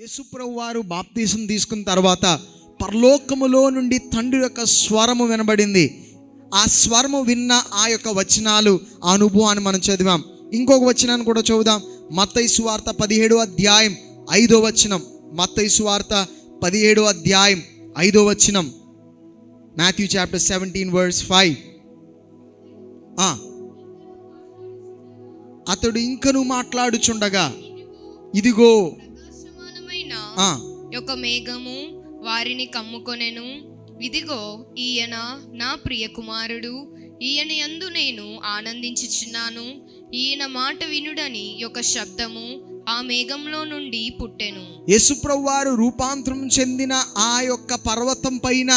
యేసుప్రభు వారు బాప్తీసం తీసుకున్న తర్వాత పరలోకములో నుండి తండ్రి యొక్క స్వరము వినబడింది. ఆ స్వరము విన్న ఆ యొక్క వచనాలు, ఆ అనుభవాన్ని మనం చదివాం. ఇంకొక వచనాన్ని కూడా చదువుదాం. మత్తయి సువార్త 17వ అధ్యాయం 5వ వచనం. మత్తయి సువార్త 17వ అధ్యాయం 5వ వచనం. Matthew chapter 17 verse 5. అతడు ఇంకను మాట్లాడుచుండగా ఇదిగో ఒక మేఘము వారిని కమ్ముకొనెను. ఇదిగో ఈయన నా ప్రియ కుమారుడు, ఈయన యందు నేను ఆనందించుచున్నాను, ఈయన మాట వినుడని ఒక శబ్దము ఆ మేఘంలో నుండి పుట్టెను. యేసుప్రభు వారు రూపాంతరం చెందిన ఆ యొక్క పర్వతం పైన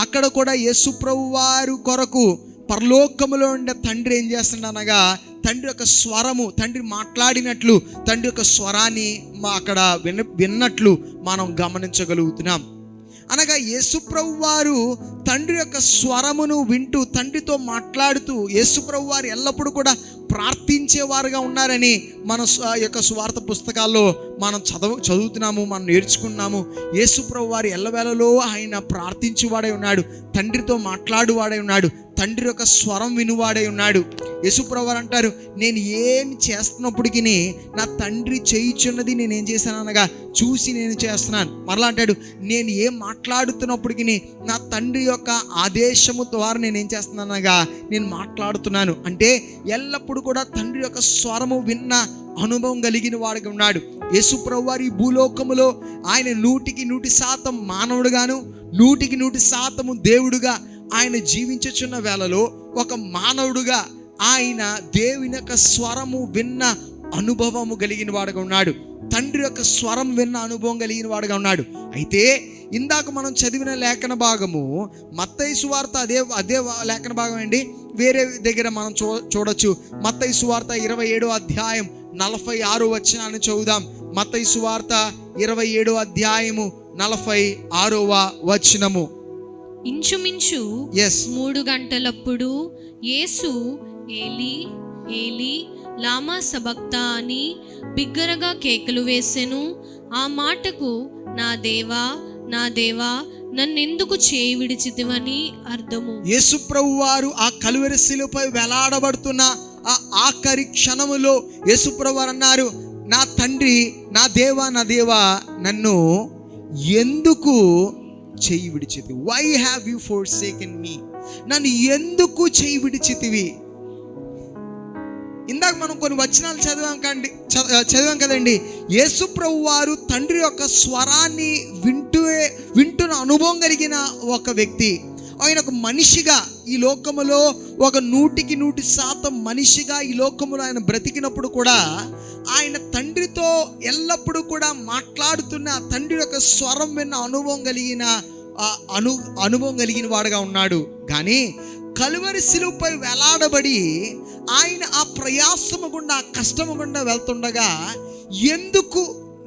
అక్కడ కూడా యేసుప్రభు వారు కొరకు పరలోకములో ఉండే తండ్రి ఏం చేస్తున్నాడనగా, తండ్రి యొక్క స్వరము, తండ్రి మాట్లాడినట్లు తండ్రి యొక్క స్వరాన్ని అక్కడ విన్నట్లు మనం గమనించగలుగుతున్నాం. అనగా యేసుప్రభు వారు తండ్రి యొక్క స్వరమును వింటూ తండ్రితో మాట్లాడుతూ యేసుప్రభు వారు ఎల్లప్పుడూ కూడా ప్రార్థించేవారుగా ఉన్నారని మన యొక్క సువార్త పుస్తకాల్లో మనం చదువుతున్నాము, మనం నేర్చుకున్నాము. యేసుప్రభు వారు ఎల్లవేళలో ఆయన ప్రార్థించేవాడై ఉన్నాడు, తండ్రితో మాట్లాడువాడై ఉన్నాడు, తండ్రి యొక్క స్వరం వినువాడై ఉన్నాడు. యేసుప్రభు వారు అంటారు, నేను ఏం చేస్తున్నప్పటికీ నా తండ్రి చేయుచున్నది నేనేం చేశాను అనగా చూసి నేను చేస్తున్నాను. మరలా అంటాడు, నేను ఏం మాట్లాడుతున్నప్పటికీ నా తండ్రి యొక్క ఆదేశము ద్వారా నేనేం చేస్తున్నాను అనగా నేను మాట్లాడుతున్నాను. అంటే ఎల్లప్పుడూ కూడా తండ్రి యొక్క స్వరము విన్న అనుభవం కలిగిన వాడిగా ఉన్నాడు. యేసుప్రభు వారి భూలోకములో ఆయన 100% మానవుడుగాను 100% దేవుడుగా ఆయన జీవించుచున్న వేళలో ఒక మానవుడుగా ఆయన దేవుని యొక్క స్వరము విన్న అనుభవము కలిగిన వాడుగా ఉన్నాడు. తండ్రి యొక్క స్వరం విన్న అనుభవం కలిగిన వాడుగా ఉన్నాడు. అయితే ఇందాక మనం చదివిన లేఖన భాగము మత్తయి సువార్త అదే లేఖన భాగం అండి. వేరే దగ్గర మనం చూడొచ్చు. మత్తయి సువార్త 27వ అధ్యాయం 46వ వచనాన్ని చదువుదాం. మత్తయి సువార్త 27వ అధ్యాయము 46వ వచనము. ఇంచుమించు 3 గంటలప్పుడు యేసు ఏలీ ఏలీ లామా సబక్తా అని బిగ్గరగా కేకలు వేసెను. ఆ మాటకు నా దేవా నా దేవా నన్నెందుకు చేయి విడిచితివని అర్థము. యేసుప్రభు వారు ఆ కలువరి శిలువపై వేలాడబడుతున్న ఆ ఆఖరి క్షణములో యేసుప్రభు వారు అన్నారు, నా తండ్రి నా దేవా నా దేవా నన్ను ఎందుకు చేయి విడిచితివి? వై హ్యావ్ యూ ఫోర్సేకెన్ మీ? నన్ను ఎందుకు చేయి విడిచితివి? ఇందాక మనం కొన్ని వచనాలు చదివాం కదండి. యేసుప్రభు వారు తండ్రి యొక్క స్వరాన్ని వింటున్న అనుభవం కలిగిన ఒక వ్యక్తి. ఆయన ఒక మనిషిగా ఈ లోకములో ఒక 100% మనిషిగా ఈ లోకములో ఆయన బ్రతికినప్పుడు కూడా ఆయన తండ్రితో ఎల్లప్పుడూ కూడా మాట్లాడుతున్న తండ్రి యొక్క స్వరం విన్న అనుభవం కలిగిన వాడుగా ఉన్నాడు. కానీ కలువరి శిలువపై వేలాడబడి ఆయన ఆ ప్రయాసము గుండా ఆ కష్టము గుండా వెళ్తుండగా ఎందుకు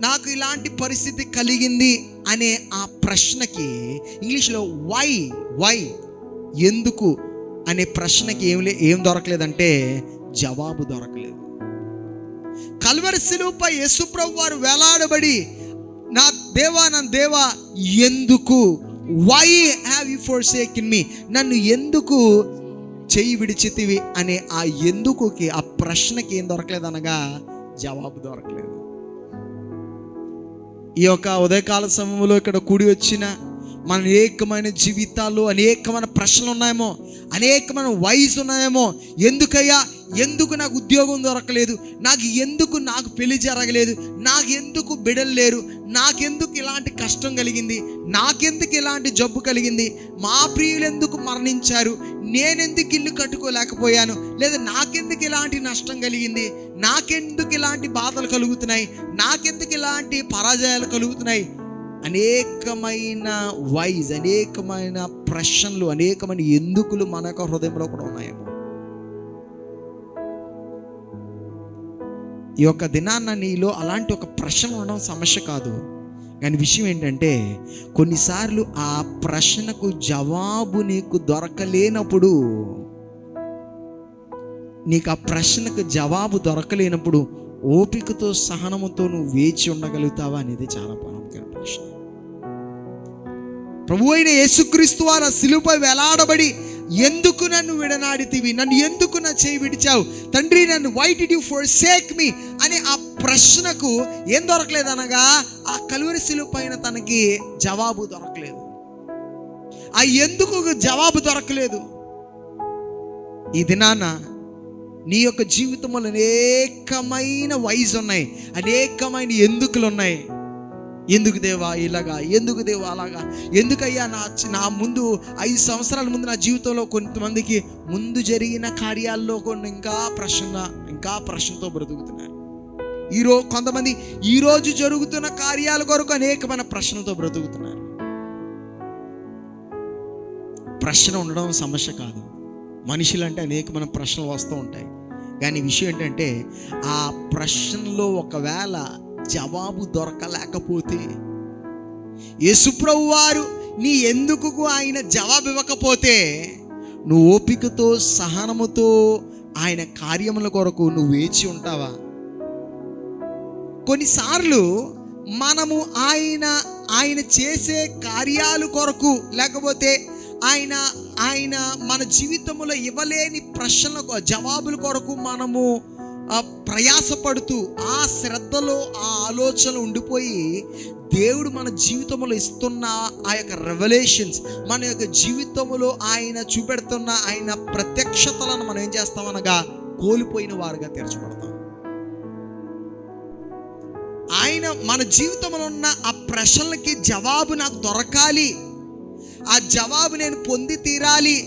నాకు ఇలాంటి పరిస్థితి కలిగింది అనే ఆ ప్రశ్నకి ఇంగ్లీష్లో వై ఎందుకు అనే ప్రశ్నకి ఏం దొరకలేదంటే జవాబు దొరకలేదు. కలువరి శిలువపై యేసుప్రభు వారు వేలాడబడి నా దేవా ఎందుకు, వై హ్యావ్ యూ ఫోర్సేకెన్ మీ, నన్ను ఎందుకు చేయి విడిచితివి అనే ఆ ఎందుకుకి, ఆ ప్రశ్నకి ఏం దొరకలేదనగా జవాబు దొరకలేదు. ఈ యొక్క ఉదయకాల సమయంలో ఇక్కడ కూడి వచ్చిన మన అనేకమైన జీవితాల్లో అనేకమైన ప్రశ్నలు ఉన్నాయేమో, అనేకమైన వైస్ ఉన్నాయేమో. ఎందుకయ్యా, ఎందుకు నాకు ఉద్యోగం దొరకలేదు, నాకు పెళ్లి జరగలేదు, నాకెందుకు బిడ్డలు లేరు, నాకెందుకు ఇలాంటి కష్టం కలిగింది, నాకెందుకు ఇలాంటి జబ్బు కలిగింది, మా ప్రియులు ఎందుకు మరణించారు, నేనెందుకు ఇల్లు కట్టుకోలేకపోయాను, లేదా నాకెందుకు ఇలాంటి నష్టం కలిగింది, నాకెందుకు ఇలాంటి బాధలు కలుగుతున్నాయి, నాకెందుకు ఇలాంటి పరాజయాలు కలుగుతున్నాయి. అనేకమైన వైజ్, అనేకమైన ప్రశ్నలు, అనేకమైన ఎందుకులు మన యొక్క హృదయంలో కూడా ఉన్నాయేమో. ఈ యొక్క దినాన్న నీలో అలాంటి ఒక ప్రశ్న ఉండడం సమస్య కాదు. కానీ విషయం ఏంటంటే కొన్నిసార్లు ఆ ప్రశ్నకు జవాబు నీకు దొరకలేనప్పుడు, ఓపికతో సహనముతో నువ్వు వేచి ఉండగలుగుతావా అనేది చాలా ప్రాముఖ్యమైన ప్రశ్న. ప్రభు అయిన యేసుక్రీస్తు వారు ఆ శిలువపై వేలాడబడి ఎందుకు నన్ను విడనాడితివి, నన్ను ఎందుకు నా చేయి విడిచావు తండ్రి, నన్ను వై డిడ్ యు ఫోర్సేక్ మీ అనే ఆ ప్రశ్నకు ఏం దొరకలేదు అనగా ఆ కలువరి శిలువ పైన తనకి జవాబు దొరకలేదు. ఆ ఎందుకు జవాబు దొరకలేదు. ఈ దినాన నీ యొక్క జీవితంలో అనేకమైన వైజ్ ఉన్నాయి, అనేకమైన ఎందుకులు ఉన్నాయి. ఎందుకు దేవా ఇలాగా, ఎందుకు దేవా అలాగా, ఎందుకయ్యా నా ముందు 5 సంవత్సరాల ముందు నా జీవితంలో కొంతమందికి ముందు జరిగిన కార్యాల్లో కొన్ని ఇంకా ప్రశ్నతో బ్రతుకుతున్నారు. కొంతమంది ఈరోజు జరుగుతున్న కార్యాల కొరకు అనేకమైన ప్రశ్నలతో బ్రతుకుతున్నారు. ప్రశ్న ఉండడం సమస్య కాదు, మనుషులంటే అనేకమైన ప్రశ్నలు వస్తూ ఉంటాయి. కానీ విషయం ఏంటంటే ఆ ప్రశ్నలో ఒకవేళ జవాబు దొరకలేకపోతే, యేసుప్రభు వారు నీ ఎందుకు ఆయన జవాబు ఇవ్వకపోతే, నువ్వు ఓపికతో సహనముతో ఆయన కార్యముల కొరకు నువ్వు వేచి ఉంటావా? కొన్నిసార్లు మనము ఆయన చేసే కార్యాల కొరకు, లేకపోతే ఆయన మన జీవితంలో ఇవ్వలేని ప్రశ్నలకు జవాబుల కొరకు మనము ప్రయాసపడుతూ ఆ శ్రద్ధలో ఆ ఆలోచన ఉండిపోయి, దేవుడు మన జీవితంలో ఇస్తున్న ఆ యొక్క రెవల్యూషన్స్, మన యొక్క జీవితంలో ఆయన చూపెడుతున్న ఆయన ప్రత్యక్షతలను మనం ఏం చేస్తామనగా కోల్పోయిన వారుగా తీర్చబడతాం. ఆయన మన జీవితంలో ఉన్న ఆ ప్రశ్నలకి జవాబు నాకు దొరకాలి, ఆ జవాబు నేను పొంది తీరాలి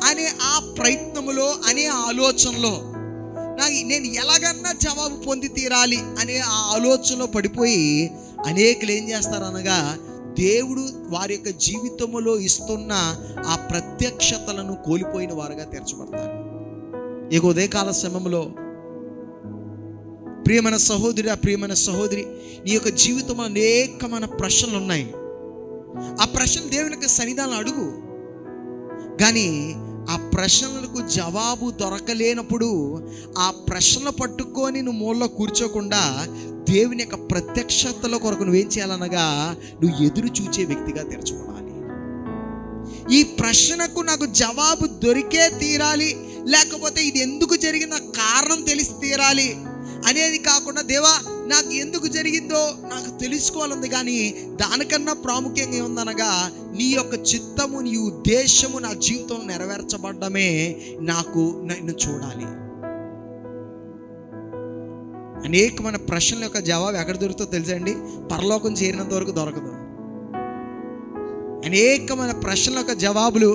అనే ఆ ప్రయత్నములో, అనే ఆలోచనలో, నేను ఎలాగన్నా జవాబు పొంది తీరాలి అనే ఆ ఆలోచనలో పడిపోయి అనేకులు ఏం చేస్తారనగా దేవుడు వారి యొక్క జీవితంలో ఇస్తున్న ఆ ప్రత్యక్షతలను కోల్పోయిన వారుగా తీర్చబడతారు. ఈ ఉదయకాల సమయంలో ప్రియమైన సహోదరి, నీ యొక్క జీవితంలో అనేకమైన ప్రశ్నలు ఉన్నాయి. ఆ ప్రశ్నలు దేవుని యొక్క సన్నిధానంలో అడుగు. కానీ ఆ ప్రశ్నలకు జవాబు దొరకలేనప్పుడు ఆ ప్రశ్నలు పట్టుకొని నువ్వు మూలలో కూర్చోకుండా దేవుని యొక్క ప్రత్యక్షతల కొరకు నువ్వేం చేయాలనగా నువ్వు ఎదురు చూచే వ్యక్తిగా తెరచుకోవాలి. ఈ ప్రశ్నకు నాకు జవాబు దొరికే తీరాలి, లేకపోతే ఇది ఎందుకు జరిగిన కారణం తెలిసి తీరాలి అనేది కాకుండా, దేవా నాకు ఎందుకు జరిగిందో నాకు తెలుసుకోవాలంది, కానీ దానికన్నా ప్రాముఖ్యంగా ఏముందనగా నీ యొక్క చిత్తము, నీ ఉద్దేశము నా జీవితంలో నెరవేర్చబడ్డమే నన్ను చూడాలి. అనేకమైన ప్రశ్నల యొక్క జవాబు ఎక్కడ దొరుకుతుందో తెలుసండి? పరలోకం చేరినంత వరకు దొరకదు. అనేకమైన ప్రశ్నల యొక్క జవాబులు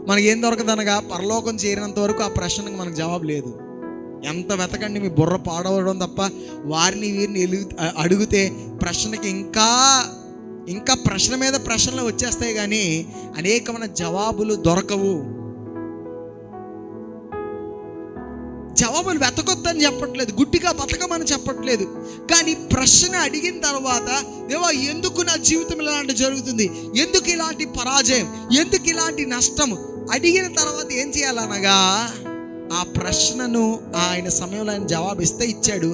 మనకి ఏం దొరకదనగా పరలోకం చేరినంత వరకు ఆ ప్రశ్నకు మనకు జవాబు లేదు. ఎంత వెతకండి, మీ బుర్ర పాడవడం తప్ప వారిని వీరిని అడిగితే ప్రశ్నకి ఇంకా ప్రశ్న మీద ప్రశ్నలు వచ్చేస్తాయి, కానీ అనేకమైన జవాబులు దొరకవు. జవాబులు వెతకొద్దని చెప్పట్లేదు, గుడ్డిగా బతకమని చెప్పట్లేదు, కానీ ప్రశ్న అడిగిన తర్వాత దేవా ఎందుకు నా జీవితం ఇలాంటి జరుగుతుంది, ఎందుకు ఇలాంటి పరాజయం, ఎందుకు ఇలాంటి నష్టం అడిగిన తర్వాత ఏం చేయాలనగా ఆ ప్రశ్నను ఆయన సమయంలో ఆయన జవాబు ఇస్తే ఇచ్చాడు,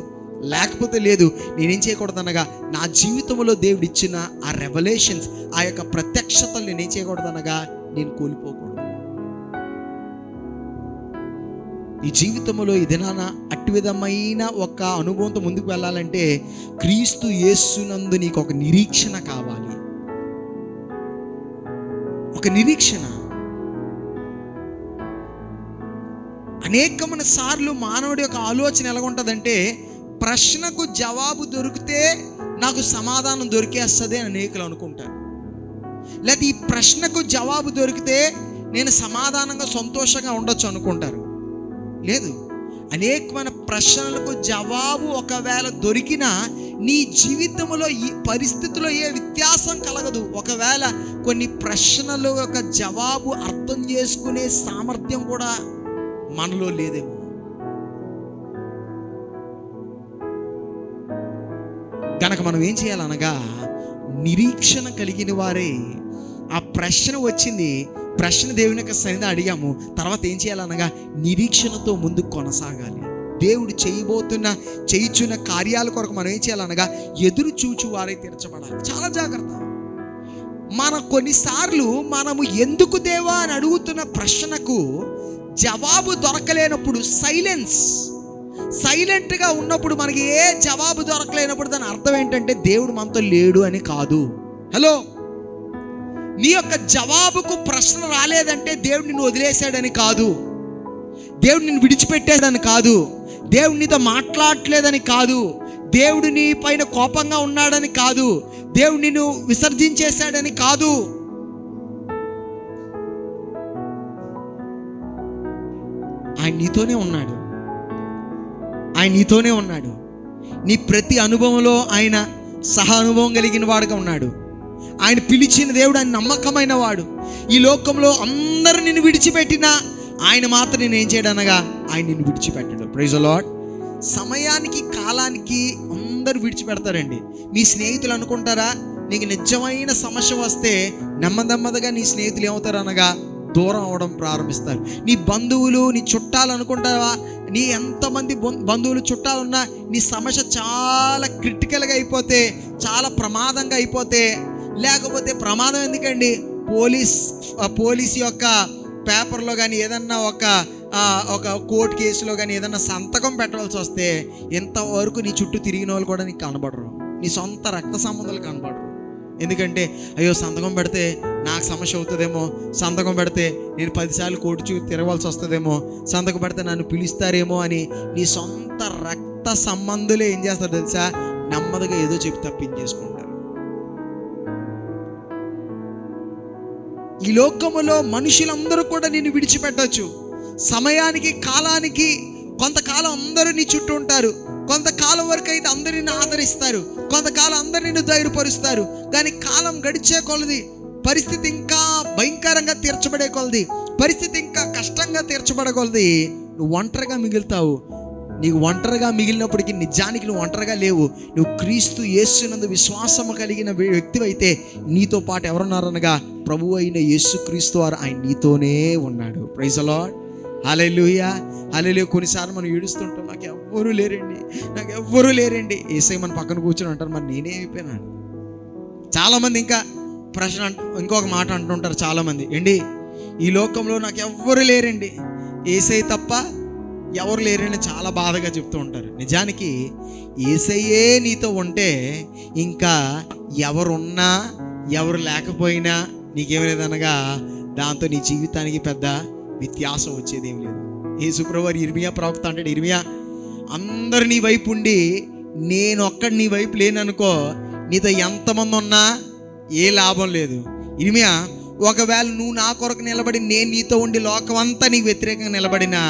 లేకపోతే లేదు. నేనేం చేయకూడదనగా నా జీవితంలో దేవుడు ఇచ్చిన ఆ రెవల్యూషన్స్, ఆ యొక్క ప్రత్యక్షతలు నేనేం చేయకూడదనగా నేను కోల్పోకూడదు. ఈ జీవితంలో ఈ దినాన అట్టి విధమైన ఒక అనుభవంతో ముందుకు వెళ్ళాలంటే క్రీస్తు యేసునందు నీకు ఒక నిరీక్షణ కావాలి. ఒక నిరీక్షణ. అనేకమైన సార్లు మానవుడి యొక్క ఆలోచన ఎలా ఉంటుందంటే, ప్రశ్నకు జవాబు దొరికితే నాకు సమాధానం దొరికేస్తుంది అని అనేకులు అనుకుంటారు. లేదా ఈ ప్రశ్నకు జవాబు దొరికితే నేను సమాధానంగా సంతోషంగా ఉండొచ్చు అనుకుంటారు. లేదు, అనేకమైన ప్రశ్నలకు జవాబు ఒకవేళ దొరికినా నీ జీవితంలో ఈ పరిస్థితిలో ఏ వ్యత్యాసం కలగదు. ఒకవేళ కొన్ని ప్రశ్నలు యొక్క జవాబు అర్థం చేసుకునే సామర్థ్యం కూడా మనలో లేదేమో. కనుక మనం ఏం చేయాలనగా నిరీక్షణ కలిగిన వారే, ఆ ప్రశ్న వచ్చింది, ప్రశ్న దేవుని యొక్క సన్నిధిలో అడిగాము, తర్వాత ఏం చేయాలనగా నిరీక్షణతో ముందుకు కొనసాగాలి. దేవుడు చేయుచున్న కార్యాల కొరకు మనం ఏం చేయాలనగా ఎదురు చూచు వారే తీర్చబడాలి. చాలా జాగ్రత్త. కొన్నిసార్లు మనము ఎందుకు దేవా అని అడుగుతున్న ప్రశ్నకు జవాబు దొరకలేనప్పుడు సైలెంట్గా ఉన్నప్పుడు, మనకి ఏ జవాబు దొరకలేనప్పుడు దాని అర్థం ఏంటంటే దేవుడు మనతో లేడు అని కాదు. హలో, నీ యొక్క జవాబుకు ప్రశ్న రాలేదంటే దేవుడు నిన్ను వదిలేశాడని కాదు, దేవుడు నిన్ను విడిచిపెట్టేదని కాదు, దేవుడు నీతో మాట్లాడట్లేదని కాదు, దేవుడు నీ పైన కోపంగా ఉన్నాడని కాదు, దేవుడు నిన్ను విసర్జించేశాడని కాదు. ఆయన నీతోనే ఉన్నాడు. నీ ప్రతి అనుభవంలో ఆయన సహా అనుభవం కలిగిన వాడుగా ఉన్నాడు. ఆయన పిలిచిన దేవుడు, ఆయన నమ్మకమైన వాడు. ఈ లోకంలో అందరూ నిన్ను విడిచిపెట్టినా ఆయన మాత్రం నేను ఏం చేయడనగా ఆయన నిన్ను విడిచిపెట్టడు. Praise the Lord. సమయానికి కాలానికి అందరూ విడిచిపెడతారండి. మీ స్నేహితులు అనుకుంటారా, నీకు నిజమైన సమస్య వస్తే నెమ్మదిగా నీ స్నేహితులు ఏమవుతారు అనగా దూరం అవడం ప్రారంభిస్తారు. నీ బంధువులు, నీ చుట్టాలు అనుకుంటావా, నీ ఎంతమంది బంధువులు చుట్టాలున్నా నీ సమస్య చాలా క్రిటికల్గా అయిపోతే, చాలా ప్రమాదంగా అయిపోతే, లేకపోతే ప్రమాదం ఎందుకండి, పోలీస్ యొక్క పేపర్లో కానీ ఏదన్నా ఒక కోర్టు కేసులో కానీ ఏదన్నా సంతకం పెట్టవలసి వస్తే ఇంతవరకు నీ చుట్టూ తిరిగిన వాళ్ళు కూడా నీకు కనబడరు. నీ సొంత రక్త సంబంధాలు కనబడరు. ఎందుకంటే అయ్యో సంతకం పెడితే నాకు సమస్య అవుతుందేమో, సంతకం పెడితే నేను 10 సార్లు కోర్టు చుట్టూ తిరగవలసి వస్తుందేమో, సంతకం పెడితే నన్ను పిలుస్తారేమో అని నీ సొంత రక్త సంబంధులే ఏం చేస్తారు తెలుసా, నెమ్మదిగా ఏదో చెప్పి తప్పించేసుకుంటారు. ఈ లోకములో మనుషులందరూ కూడా నిన్ను విడిచిపెట్టవచ్చు. సమయానికి కాలానికి కొంతకాలం అందరూ నీ చుట్టూ ఉంటారు, కొంతకాలం వరకు అయితే అందరూ నిన్ను ఆదరిస్తారు, కొంతకాలం అందరూ నిన్ను ధైర్యపరుస్తారు. కానీ కాలం గడిచే కొలది, పరిస్థితి ఇంకా భయంకరంగా తీర్చబడే కొలది, పరిస్థితి ఇంకా కష్టంగా తీర్చబడగలది, నువ్వు ఒంటరిగా మిగులుతావు. నీకు ఒంటరిగా మిగిలినప్పటికీ నిజానికి నువ్వు ఒంటరిగా లేవు. నువ్వు క్రీస్తు యేసునందు విశ్వాసము కలిగిన వ్యక్తివైతే నీతో పాటు ఎవరున్నారనగా ప్రభువు అయిన యేసుక్రీస్తు వారు, ఆయన నీతోనే ఉన్నాడు. Praise the Lord. Hallelujah, hallelujah. కొన్నిసార్లు మనం ఏడుస్తుంటాం, నాకు ఎవ్వరూ లేరండి. యేసయ్య మన పక్కన కూర్చొని అంటారు, మరి నేనే అయిపోయినాను. చాలామంది ఇంకొక మాట అంటుంటారు చాలామంది, ఏంటి ఈ లోకంలో నాకు ఎవ్వరు లేరండి, యేసయ్య తప్ప ఎవరు లేరని చాలా బాధగా చెప్తూ ఉంటారు. నిజానికి యేసయ్యే నీతో ఉంటే ఇంకా ఎవరున్నా ఎవరు లేకపోయినా నీకేం లేదనగా దాంతో నీ జీవితానికి పెద్ద వ్యత్యాసం వచ్చేదేం లేదు. యేసుప్రభువు ఇర్మియా ప్రవక్త అంటాడు, ఇర్మియా అందరు నీ వైపు ఉండి నేను ఒక్కడు నీ వైపు లేననుకో, నీతో ఎంతమంది ఉన్నా ఏ లాభం లేదు. ఇర్మియా ఒకవేళ నువ్వు నా కొరకు నిలబడి నేను నీతో ఉండి లోకం అంతా నీకు వ్యతిరేకంగా నిలబడినా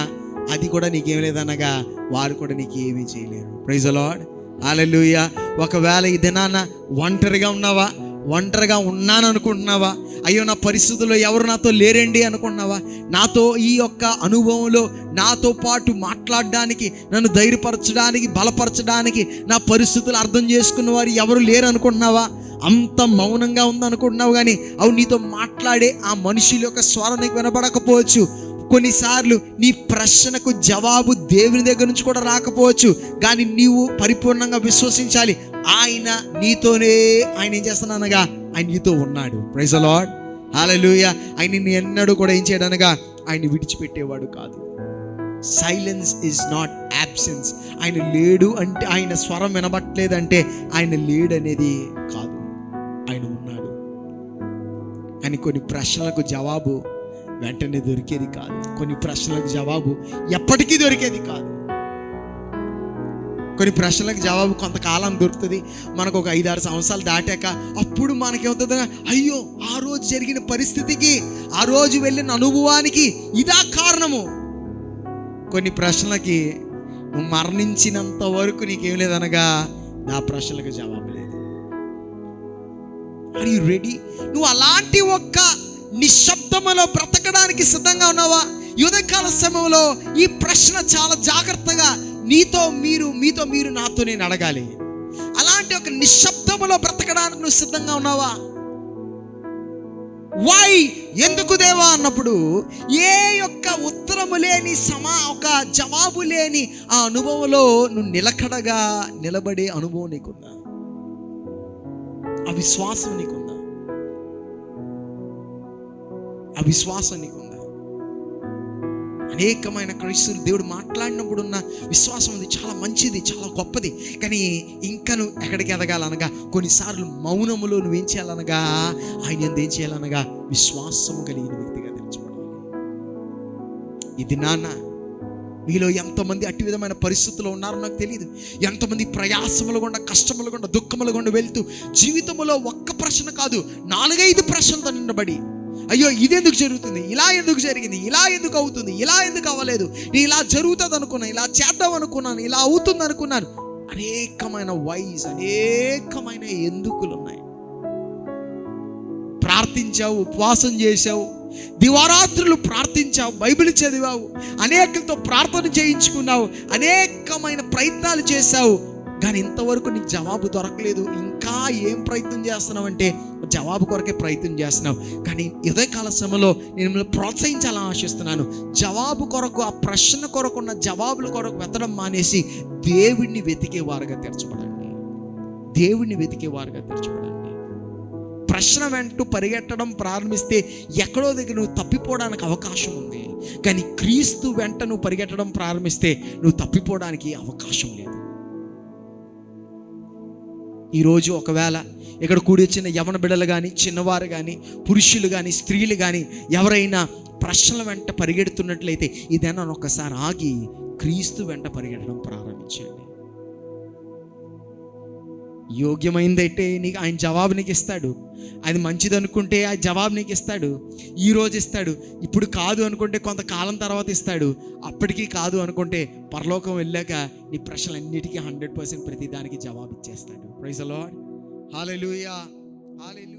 అది కూడా నీకేం లేదనగా వారు కూడా నీకు ఏమీ చేయలేరు. Praise the Lord. హల్లెలూయా. ఒకవేళ ఈ దినాన ఒంటరిగా ఉన్నావా, ఒంటరిగా ఉన్నాను అనుకుంటున్నావా, అయ్యో నా పరిస్థితుల్లో ఎవరు నాతో లేరండి అనుకుంటున్నావా, నాతో ఈ యొక్క అనుభవంలో నాతో పాటు మాట్లాడడానికి, నన్ను ధైర్యపరచడానికి, బలపరచడానికి, నా పరిస్థితులు అర్థం చేసుకున్న వారు ఎవరు లేరు అనుకుంటున్నావా, అంత మౌనంగా ఉందనుకుంటున్నావు. కానీ అవి నీతో మాట్లాడే ఆ మనుషుల యొక్క స్వరం నీకు వినపడకపోవచ్చు. కొన్నిసార్లు నీ ప్రశ్నకు జవాబు దేవుని దగ్గర నుంచి కూడా రాకపోవచ్చు. కానీ నీవు పరిపూర్ణంగా విశ్వసించాలి, ఆయన నీతోనే, ఆయన ఏం చేస్తున్నానగా ఆయన నీతో ఉన్నాడు. Praise the Lord. హల్లెలూయా. ఆయన నిన్ను ఎన్నడూ కూడా ఏం చేయడానగా ఆయన విడిచిపెట్టేవాడు కాదు. Silence is not absence. ఆయన లేడు అంటే, ఆయన స్వరం వినబట్టలేదంటే ఆయన లేడు అనేది కాదు, ఆయన ఉన్నాడు. కానీ కొన్ని ప్రశ్నలకు జవాబు వెంటనే దొరికేది కాదు, కొన్ని ప్రశ్నలకు జవాబు ఎప్పటికీ దొరికేది కాదు. కొన్ని ప్రశ్నలకు జవాబు కొంతకాలం దొరుకుతుంది, మనకు ఒక 5-6 సంవత్సరాలు దాటాక అప్పుడు మనకేమవుతుంది, అయ్యో ఆ రోజు జరిగిన పరిస్థితికి, ఆ రోజు వెళ్ళిన అనుభవానికి ఇదా కారణము. కొన్ని ప్రశ్నలకి నువ్వు మరణించినంత వరకు నీకేం లేదనగా నా ప్రశ్నలకు జవాబు లేదు. Are you ready? నువ్వు అలాంటి ఒక్క నిశ్శబ్దములో బ్రతకడానికి సిద్ధంగా ఉన్నావా? ఉదయకాల సమయంలో ఈ ప్రశ్న చాలా జాగ్రత్తగా మీతో మీరు నాతో నేను అడగాలి. అలాంటి ఒక నిశ్శబ్దములో బ్రతకడానికి నువ్వు సిద్ధంగా ఉన్నావా? వై, ఎందుకు దేవా అన్నప్పుడు ఏ యొక్క ఉత్తరము లేని ఒక జవాబు లేని ఆ అనుభవంలో నువ్వు నిలకడగా నిలబడే అనుభవం నీకుందా? ఆ విశ్వాసం నీకుందా? ఆ విశ్వాసం నీకుందా? అనేకమైన క్రైస్తవులు దేవుడు మాట్లాడినప్పుడు ఉన్న విశ్వాసం అది చాలా మంచిది, చాలా గొప్పది. కానీ ఇంకా నువ్వు ఎక్కడికి ఎదగాలనగా, కొన్నిసార్లు మౌనములో నువ్వేం చేయాలనగా, ఆయన ఏం చేయాలనగా విశ్వాసము కలిగిన వ్యక్తిగా తెరచబడాలి. ఇది నాన్న మీలో ఎంతమంది అట్టి విధమైన పరిస్థితుల్లో ఉన్నారో నాకు తెలియదు. ఎంతమంది ప్రయాసములు గుండా, కష్టములు గుండా, దుఃఖములు గుండా వెళ్తూ జీవితంలో ఒక్క ప్రశ్న కాదు 4-5 ప్రశ్నలతో నిండబడి, అయ్యో ఇదెందుకు జరుగుతుంది, ఇలా ఎందుకు జరిగింది, ఇలా ఎందుకు అవుతుంది, ఇలా ఎందుకు అవ్వలేదు, నేను ఇలా జరుగుతుంది అనుకున్నాను, ఇలా చేద్దాం అనుకున్నాను, ఇలా అవుతుంది అనుకున్నాను. అనేకమైన వైస్, అనేకమైన ఎందుకులు ఉన్నాయి. ప్రార్థించావు, ఉపవాసం చేశావు, దివారాత్రులు ప్రార్థించావు, బైబిల్ చదివావు, అనేకులతో ప్రార్థన చేయించుకున్నావు, అనేకమైన ప్రయత్నాలు చేశావు, కానీ ఇంతవరకు నీకు జవాబు దొరకలేదు. ఇంకా ఏం ప్రయత్నం చేస్తున్నావు అంటే జవాబు కొరకే ప్రయత్నం చేస్తున్నావు. కానీ ఇదే కాల సమయంలో నేను మిమ్మల్ని ప్రోత్సహించాలని ఆశిస్తున్నాను. జవాబు కొరకు, ఆ ప్రశ్న కొరకు ఉన్న జవాబుల కొరకు వెతడం మానేసి దేవుడిని వెతికేవారుగా తెరచబడండి. దేవుడిని వెతికేవారుగా తెరచబడండి. ప్రశ్న వెంటూ పరిగెట్టడం ప్రారంభిస్తే ఎక్కడో దగ్గర నువ్వు తప్పిపోవడానికి అవకాశం ఉంది. కానీ క్రీస్తు వెంట నువ్వు పరిగెట్టడం ప్రారంభిస్తే నువ్వు తప్పిపోవడానికి అవకాశం లేదు. ఈరోజు ఒకవేళ ఇక్కడ కూడి వచ్చిన యవన బిడ్డలు కానీ, చిన్నవారు కానీ, పురుషులు కానీ, స్త్రీలు కానీ ఎవరైనా ప్రశ్నల వెంట పరిగెడుతున్నట్లయితే ఇదైనా ఒకసారి ఆగి క్రీస్తు వెంట పరిగెట్టడం ప్రారంభించండి. యోగ్యమైందైతే నీకు ఆయన జవాబు నీకు ఇస్తాడు. అది మంచిది అనుకుంటే ఆ జవాబు నీకు ఇస్తాడు. ఈరోజు ఇస్తాడు. ఇప్పుడు కాదు అనుకుంటే కొంతకాలం తర్వాత ఇస్తాడు. అప్పటికీ కాదు అనుకుంటే పరలోకం వెళ్ళాక నీ ప్రశ్నలన్నిటికీ 100% ప్రతి దానికి జవాబు ఇచ్చేస్తాడు. Praise the Lord. Hallelujah, hallelujah.